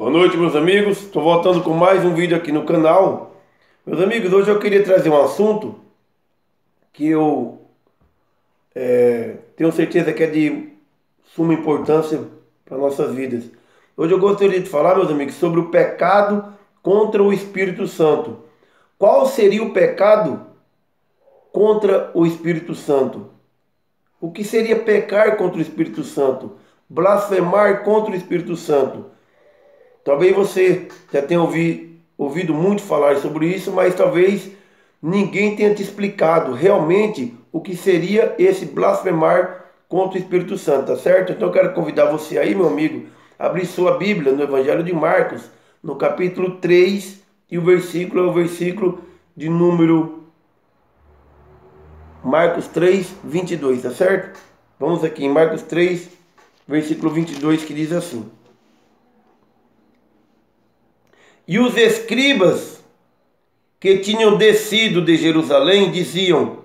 Boa noite, meus amigos. Estou voltando com mais um vídeo aqui no canal. Meus amigos, hoje eu queria trazer um assunto que eu tenho certeza que é de suma importância para nossas vidas. Hoje eu gostaria de falar, meus amigos, sobre o pecado contra o Espírito Santo. Qual seria o pecado contra o Espírito Santo? O que seria pecar contra o Espírito Santo? Blasfemar contra o Espírito Santo? Talvez você já tenha ouvido muito falar sobre isso, mas talvez ninguém tenha te explicado realmente o que seria esse blasfemar contra o Espírito Santo, tá certo? Então eu quero convidar você aí, meu amigo, a abrir sua Bíblia no Evangelho de Marcos, no capítulo 3, e o versículo é o versículo de número Marcos 3, 22, tá certo? Vamos aqui em Marcos 3, versículo 22, que diz assim: E os escribas que tinham descido de Jerusalém diziam: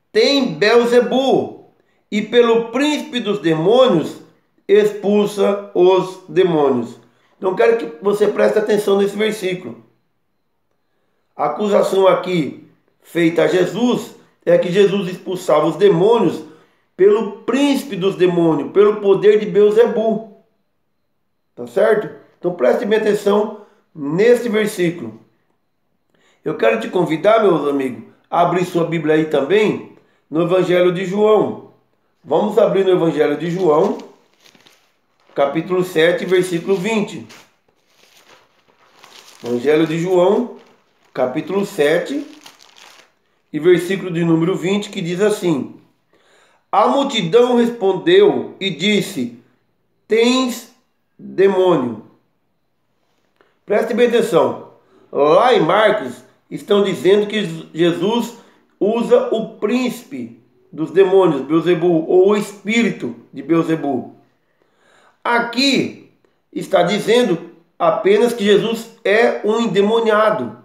Tem Belzebu, e pelo príncipe dos demônios expulsa os demônios. Então quero que você preste atenção nesse versículo. A acusação aqui feita a Jesus é que Jesus expulsava os demônios pelo príncipe dos demônios, pelo poder de Belzebu. Tá certo? Então preste bem atenção nesse versículo. Eu quero te convidar, meus amigos, a abrir sua Bíblia aí também no Evangelho de João. Vamos abrir no Evangelho de João, capítulo 7, versículo 20. Evangelho de João, capítulo 7 e versículo de número 20, que diz assim: A multidão respondeu e disse: Tens demônio. Preste bem atenção. Lá em Marcos estão dizendo que Jesus usa o príncipe dos demônios, Belzebu, ou o espírito de Belzebu. Aqui está dizendo apenas que Jesus é um endemoniado.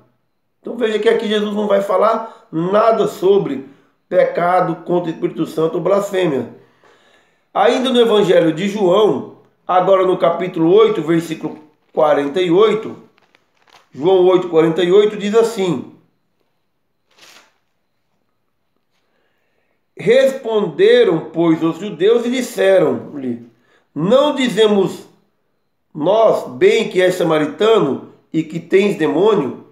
Então veja que aqui Jesus não vai falar nada sobre pecado contra o Espírito Santo ou blasfêmia. Ainda no Evangelho de João, agora no capítulo 8, versículo 48, João 8, 48 diz assim: Responderam, pois, os judeus e disseram-lhe: Não dizemos nós bem que és samaritano e que tens demônio?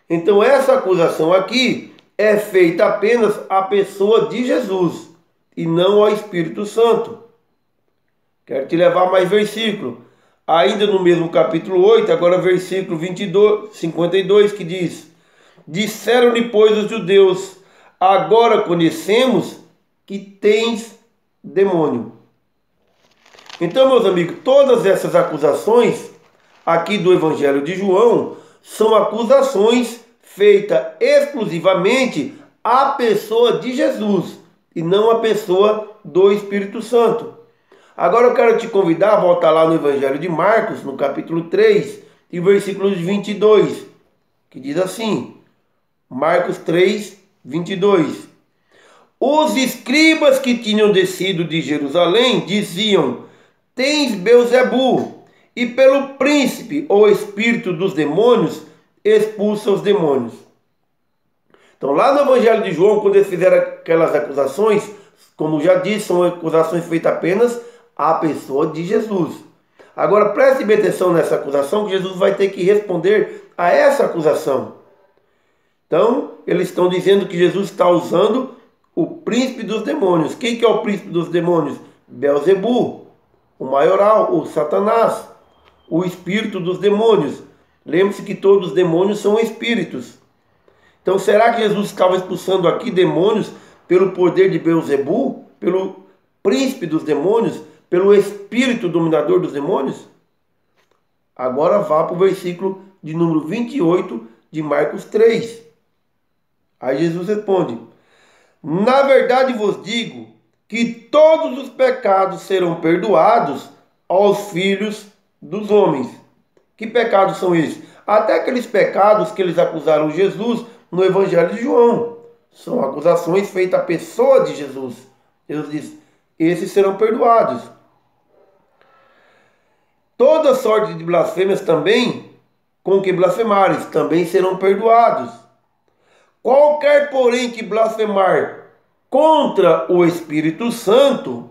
Então essa acusação aqui é feita apenas à pessoa de Jesus e não ao Espírito Santo. Quero te levar a mais versículo. Ainda no mesmo capítulo 8, agora versículo 22, 52, que diz: Disseram-lhe, pois, os judeus: Agora conhecemos que tens demônio. Então, meus amigos, todas essas acusações aqui do Evangelho de João são acusações feitas exclusivamente à pessoa de Jesus e não à pessoa do Espírito Santo. Agora eu quero te convidar a voltar lá no Evangelho de Marcos, no capítulo 3, e versículos 22, que diz assim, Marcos 3, 22. Os escribas que tinham descido de Jerusalém diziam: Tens Belzebu, e pelo príncipe ou espírito dos demônios expulsa os demônios. Então lá no Evangelho de João, quando eles fizeram aquelas acusações, como já disse, são acusações feitas apenas à pessoa de Jesus. Agora preste bem atenção nessa acusação, que Jesus vai ter que responder a essa acusação. Então, eles estão dizendo que Jesus está usando o príncipe dos demônios. Quem que é o príncipe dos demônios? Belzebu, o maioral, o Satanás, o espírito dos demônios. Lembre-se que todos os demônios são espíritos. Então, será que Jesus estava expulsando aqui demônios pelo poder de Belzebu, pelo príncipe dos demônios, pelo espírito dominador dos demônios? Agora vá para o versículo de número 28 de Marcos 3. Aí Jesus responde: Na verdade vos digo que todos os pecados serão perdoados aos filhos dos homens. Que pecados são esses? Até aqueles pecados que eles acusaram Jesus no Evangelho de João. São acusações feitas à pessoa de Jesus. Jesus diz: esses serão perdoados. Todas toda sorte de blasfêmias também, com que blasfemares, também serão perdoados. Qualquer, porém, que blasfemar contra o Espírito Santo,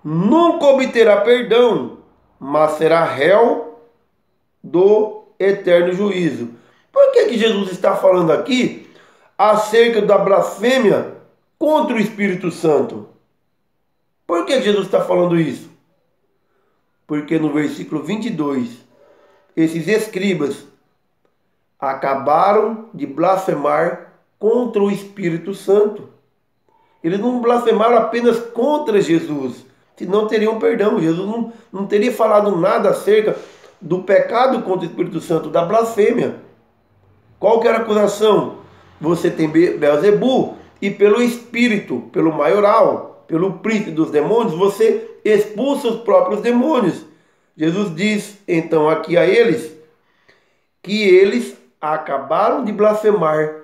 nunca obterá perdão, mas será réu do eterno juízo. Por que Jesus está falando aqui acerca da blasfêmia contra o Espírito Santo? Por que Jesus está falando isso? Porque no versículo 22, esses escribas acabaram de blasfemar contra o Espírito Santo. Eles não blasfemaram apenas contra Jesus, senão teriam perdão. Jesus não teria falado nada acerca do pecado contra o Espírito Santo, da blasfêmia. Qual que era a acusação? Você tem Beelzebu e pelo Espírito, pelo maioral, pelo príncipe dos demônios, você expulsa os próprios demônios. Jesus diz então aqui a eles que eles acabaram de blasfemar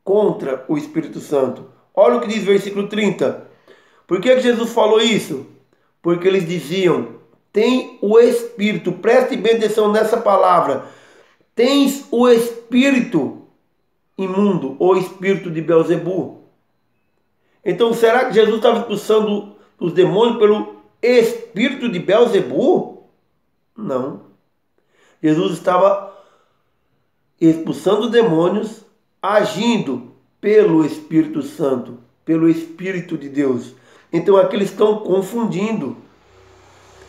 contra o Espírito Santo. Olha o que diz o versículo 30. Por que Jesus falou isso? Porque eles diziam: tem o Espírito, preste bem atenção nessa palavra, tens o Espírito imundo, ou Espírito de Beelzebu. Então será que Jesus estava expulsando os demônios pelo Espírito de Beelzebu? Não. Jesus estava expulsando demônios, agindo pelo Espírito Santo, pelo Espírito de Deus. Então aqui eles estão confundindo.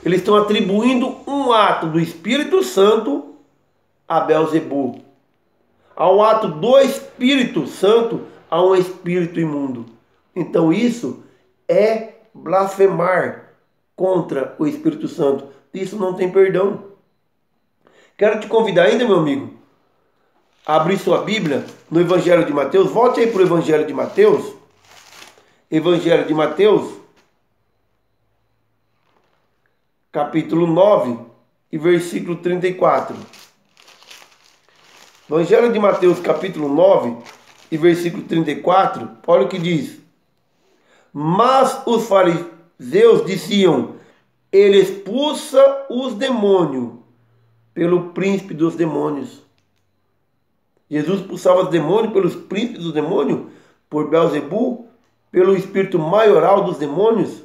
Eles estão atribuindo um ato do Espírito Santo a Beelzebu, ao ato do Espírito Santo a um espírito imundo. Então isso é blasfemar contra o Espírito Santo. Isso não tem perdão. Quero te convidar ainda, meu amigo, a abrir sua Bíblia no Evangelho de Mateus. Volte aí para o Evangelho de Mateus. Evangelho de Mateus, capítulo 9 e versículo 34. Evangelho de Mateus, capítulo 9 e versículo 34, olha o que diz. Mas os fariseus diziam: ele expulsa os demônios pelo príncipe dos demônios. Jesus expulsava os demônios pelos príncipes dos demônios, por Beelzebu, pelo espírito maioral dos demônios.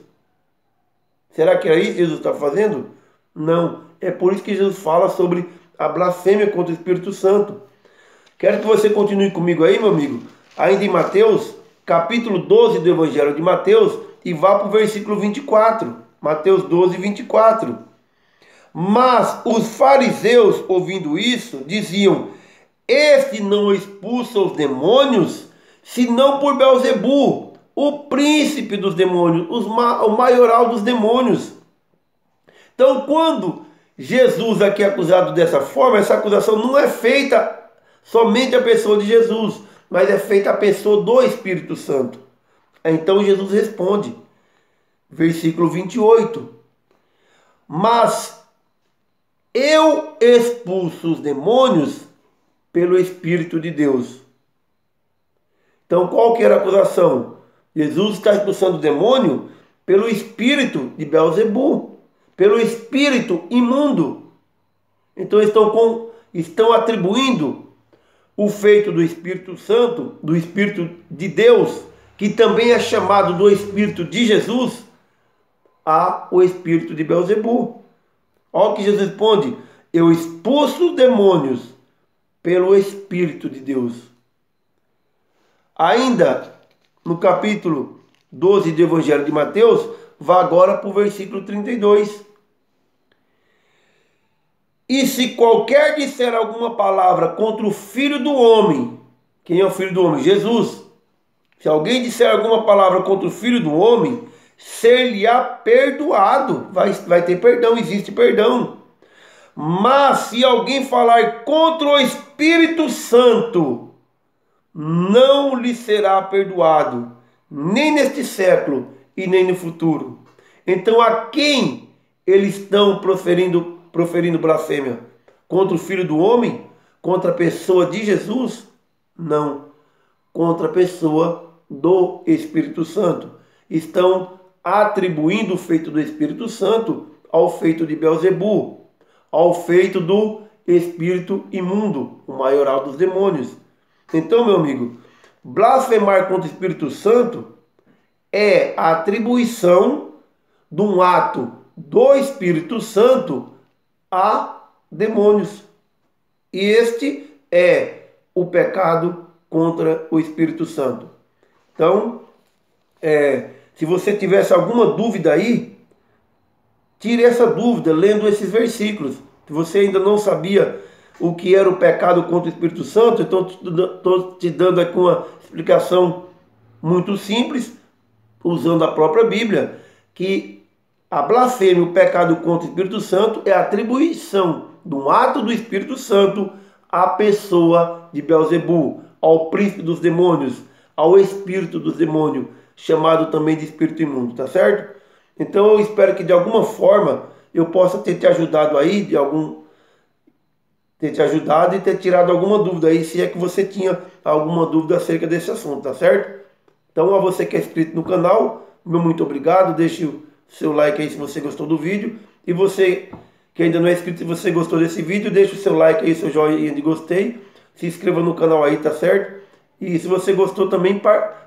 Será que era isso que Jesus está fazendo? Não. É por isso que Jesus fala sobre a blasfêmia contra o Espírito Santo. Quero que você continue comigo aí, meu amigo, ainda em Mateus, capítulo 12 do Evangelho de Mateus, e vá para o versículo 24. Mateus 12, 24. Mas os fariseus, ouvindo isso, diziam: este não expulsa os demônios, senão por Beelzebu, o príncipe dos demônios, o maioral dos demônios. Então, quando Jesus aqui é acusado dessa forma, essa acusação não é feita somente à pessoa de Jesus, mas é feita à pessoa do Espírito Santo. Então Jesus responde, versículo 28. Mas eu expulso os demônios pelo Espírito de Deus. Então qual que era a acusação? Jesus está expulsando o demônio pelo espírito de Beelzebu, pelo espírito imundo. Então estão atribuindo o feito do Espírito Santo, do Espírito de Deus, que também é chamado do Espírito de Jesus, ao espírito de Beelzebu. Olha o que Jesus responde: eu expulso os demônios pelo Espírito de Deus. Ainda no capítulo 12 do Evangelho de Mateus, vá agora para o versículo 32. E se qualquer disser alguma palavra contra o Filho do Homem, quem é o Filho do Homem? Jesus. Se alguém disser alguma palavra contra o Filho do Homem, ser-lhe-á perdoado. Vai ter perdão, existe perdão. Mas se alguém falar contra o Espírito Santo, não lhe será perdoado, nem neste século e nem no futuro. Então a quem eles estão proferindo blasfêmia? Contra o Filho do Homem? Contra a pessoa de Jesus? Não. Contra a pessoa do Espírito Santo. Estão atribuindo o feito do Espírito Santo ao feito de Beelzebu, ao feito do espírito imundo, o maioral dos demônios. Então, meu amigo, blasfemar contra o Espírito Santo é a atribuição de um ato do Espírito Santo a demônios. E este é o pecado contra o Espírito Santo. Então, se você tivesse alguma dúvida aí, tire essa dúvida lendo esses versículos. Se você ainda não sabia o que era o pecado contra o Espírito Santo, então estou te dando aqui uma explicação muito simples, usando a própria Bíblia, que a blasfêmia, o pecado contra o Espírito Santo, é a atribuição de um ato do Espírito Santo à pessoa de Beelzebul, ao príncipe dos demônios, ao espírito dos demônios, chamado também de espírito imundo, tá certo? Então eu espero que de alguma forma eu possa ter te ajudado aí, ter te ajudado e ter tirado alguma dúvida aí, se é que você tinha alguma dúvida acerca desse assunto, tá certo? Então a você que é inscrito no canal, meu muito obrigado, deixe o seu like aí se você gostou do vídeo, e você que ainda não é inscrito, se você gostou desse vídeo, deixe o seu like aí, seu joinha de gostei, se inscreva no canal aí, tá certo? E se você gostou também,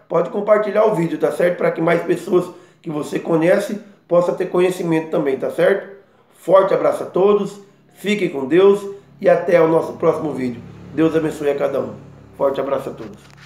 pode compartilhar o vídeo, tá certo? Para que mais pessoas que você conhece possam ter conhecimento também, tá certo? Forte abraço a todos, fiquem com Deus e até o nosso próximo vídeo. Deus abençoe a cada um. Forte abraço a todos.